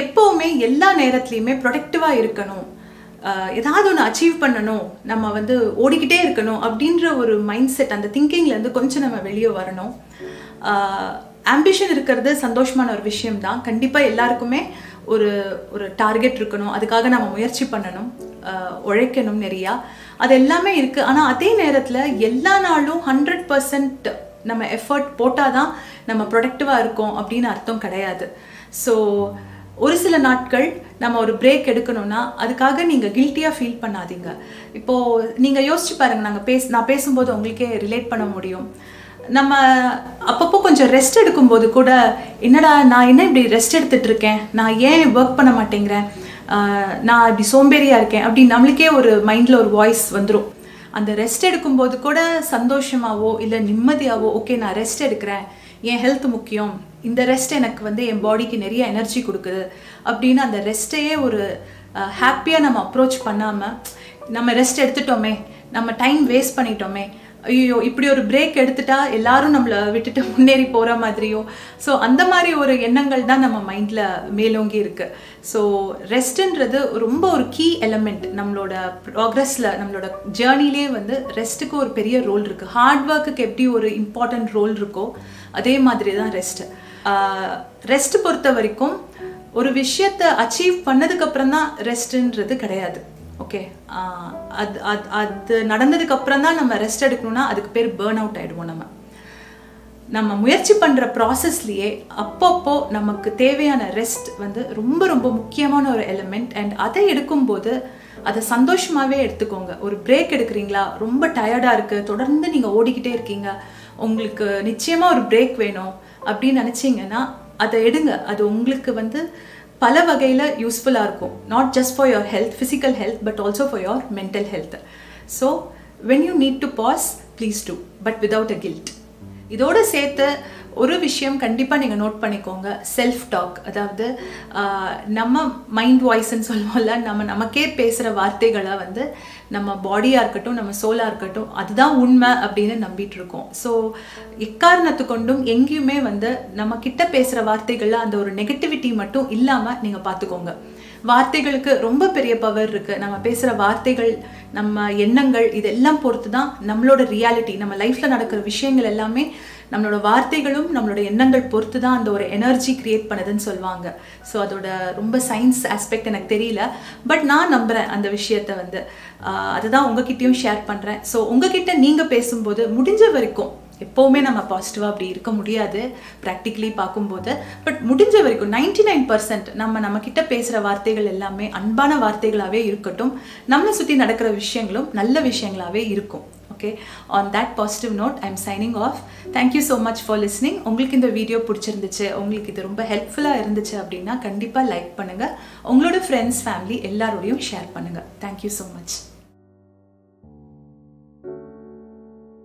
எப்போவுமே எல்லா நேரத்துலையுமே ப்ரொடக்டிவாக இருக்கணும், ஏதாவது ஒன்று அச்சீவ் பண்ணணும், நம்ம வந்து ஓடிக்கிட்டே இருக்கணும் அப்படின்ற ஒரு மைண்ட் செட், அந்த திங்கிங்லேருந்து கொஞ்சம் நம்ம வெளியே வரணும். ஆம்பிஷன் இருக்கிறது சந்தோஷமான ஒரு விஷயம்தான். கண்டிப்பாக எல்லாருக்குமே ஒரு ஒரு டார்கெட் இருக்கணும், அதுக்காக நம்ம முயற்சி பண்ணணும், உழைக்கணும் நிறையா, அது எல்லாமே இருக்குது. ஆனால் அதே நேரத்தில் எல்லா நாளும் 100% நம்ம எஃபர்ட் போட்டால் தான் நம்ம ப்ரொடக்டிவாக இருக்கோம் அப்படின்னு அர்த்தம் கிடையாது. ஸோ ஒரு சில நாட்கள் நம்ம ஒரு பிரேக் எடுக்கணும்னா அதுக்காக நீங்கள் கில்ட்டியாக ஃபீல் பண்ணாதீங்க. இப்போது நீங்கள் யோசிச்சு பாருங்கள், நான் பேசும்போது உங்களுக்கே ரிலேட் பண்ண முடியும். நம்ம அப்பப்போ கொஞ்சம் ரெஸ்ட் எடுக்கும்போது கூட, என்னடா நான் என்ன இப்படி ரெஸ்ட் எடுத்துகிட்டு இருக்கேன், நான் ஏன் ஒர்க் பண்ண மாட்டேங்கிறேன், நான் இப்படி சோம்பேறியாக இருக்கேன் அப்படி நம்மளுக்கே ஒரு மைண்டில் ஒரு வாய்ஸ் வந்துடும். அந்த ரெஸ்ட் எடுக்கும்போது கூட சந்தோஷமாவோ இல்லை நிம்மதியாவோ, ஓகே நான் ரெஸ்ட் எடுக்கிறேன், என் ஹெல்த் முக்கியம், இந்த ரெஸ்ட் எனக்கு வந்து என் பாடிக்கு நிறைய எனர்ஜி கொடுக்குது அப்படின்னு அந்த ரெஸ்ட்டையே ஒரு ஹாப்பியாக நம்ம அப்ரோச் பண்ணாமல், நம்ம ரெஸ்ட் எடுத்துட்டோமே, நம்ம டைம் வேஸ்ட் பண்ணிட்டோமே, ஐயோ இப்படி ஒரு பிரேக் எடுத்துட்டா எல்லாரும் நம்மளை விட்டுட்டு முன்னேறி போகிற மாதிரியோ, ஸோ அந்த மாதிரி ஒரு எண்ணங்கள் தான் நம்ம மைண்டில் மேலோங்கி இருக்குது. ஸோ ரெஸ்ட்டுன்றது ரொம்ப ஒரு கீ எலமெண்ட் நம்மளோட ப்ராக்ரஸில், நம்மளோட ஜேர்னிலே வந்து ரெஸ்ட்டுக்கு ஒரு பெரிய ரோல் இருக்குது. ஹார்ட் ஒர்க்குக்கு எப்படி ஒரு இம்பார்ட்டண்ட் ரோல் இருக்கோ அதே மாதிரி தான் ரெஸ்ட்டு. ரெஸ்ட் பொறுத்த வரைக்கும் ஒரு விஷயத்தை அச்சீவ் பண்ணதுக்கப்புறம் தான் ரெஸ்ட்டுன்றது கிடையாது. ஓகே, அது நடந்ததுக்கு அப்புறம் தான் நம்ம ரெஸ்ட் எடுக்கணும்னா அதுக்கு பேர் பேர்ன் அவுட் ஆகிடுவோம். நம்ம முயற்சி பண்ணுற ப்ராசஸ்லேயே அப்பப்போ நமக்கு தேவையான ரெஸ்ட் வந்து ரொம்ப ரொம்ப முக்கியமான ஒரு எலிமெண்ட். அண்ட் அதை எடுக்கும்போது அதை சந்தோஷமாகவே எடுத்துக்கோங்க. ஒரு பிரேக் எடுக்கிறீங்களா, ரொம்ப டயர்டாக இருக்குது, தொடர்ந்து நீங்கள் ஓடிக்கிட்டே இருக்கீங்க, உங்களுக்கு நிச்சயமாக ஒரு பிரேக் வேணும் அப்படின்னு நினச்சிங்கன்னா அதை எடுங்க. அது உங்களுக்கு வந்து பல வகையில் யூஸ்ஃபுல்லாக இருக்கும். Not just for your health, physical health, but also for your mental health. So when you need to pass, please do, but without a guilt. இதோடு சேர்த்து ஒரு விஷயம் கண்டிப்பாக நீங்கள் நோட் பண்ணிக்கோங்க, செல்ஃப் டாக். அதாவது நம்ம மைண்ட் வாய்ஸ்ன்னு சொல்லுவோம்ல, நமக்கே பேசுகிற வார்த்தைகளை வந்து நம்ம பாடியாக இருக்கட்டும், நம்ம சோலாக இருக்கட்டும், அதுதான் உண்மை அப்படின்னு நம்பிட்டு இருக்கோம். ஸோ எக்காரணத்து கொண்டும் எங்கேயுமே வந்து நம்ம கிட்ட பேசுகிற வார்த்தைகளில் அந்த ஒரு நெகட்டிவிட்டி மட்டும் இல்லாமல் நீங்கள் பார்த்துக்கோங்க. வார்த்தைகளுக்கு ரொம்ப பெரிய பவர் இருக்குது. நம்ம பேசுகிற வார்த்தைகள், நம்ம எண்ணங்கள், இதெல்லாம் பொறுத்து தான் நம்மளோட ரியாலிட்டி, நம்ம லைஃப்பில் நடக்கிற விஷயங்கள் எல்லாமே நம்மளோட வார்த்தைகளும் நம்மளோட எண்ணங்கள் பொறுத்து தான் அந்த ஒரு எனர்ஜி கிரியேட் பண்ணுதுன்னு சொல்லுவாங்க. ஸோ அதோட ரொம்ப சயின்ஸ் ஆஸ்பெக்ட் எனக்கு தெரியல, பட் நான் நம்புகிறேன் அந்த விஷயத்தை வந்து. அதுதான் உங்ககிட்டயும் ஷேர் பண்ணுறேன். ஸோ உங்ககிட்ட நீங்கள் பேசும்போது முடிஞ்ச வரைக்கும், எப்போவுமே நம்ம பாசிட்டிவாக அப்படி இருக்க முடியாது ப்ராக்டிக்கலி பார்க்கும்போது, பட் முடிஞ்ச வரைக்கும் 99% நம்ம கிட்ட பேசுகிற வார்த்தைகள் எல்லாமே அன்பான வார்த்தைகளாகவே இருக்கட்டும், நம்மளை சுற்றி நடக்கிற விஷயங்களும் நல்ல விஷயங்களாகவே இருக்கும். Okay, on that positive note I am signing off. Thank you so much for listening. உங்களுக்கு இந்த வீடியோ பிடிச்சிருந்துச்சு, உங்களுக்கு இது ரொம்ப ஹெல்ப்ஃபுல்லாக இருந்துச்சு அப்படின்னா கண்டிப்பாக லைக் பண்ணுங்கள், உங்களோட ஃப்ரெண்ட்ஸ், ஃபேமிலி எல்லாரோடையும் ஷேர் பண்ணுங்கள். Thank you so much.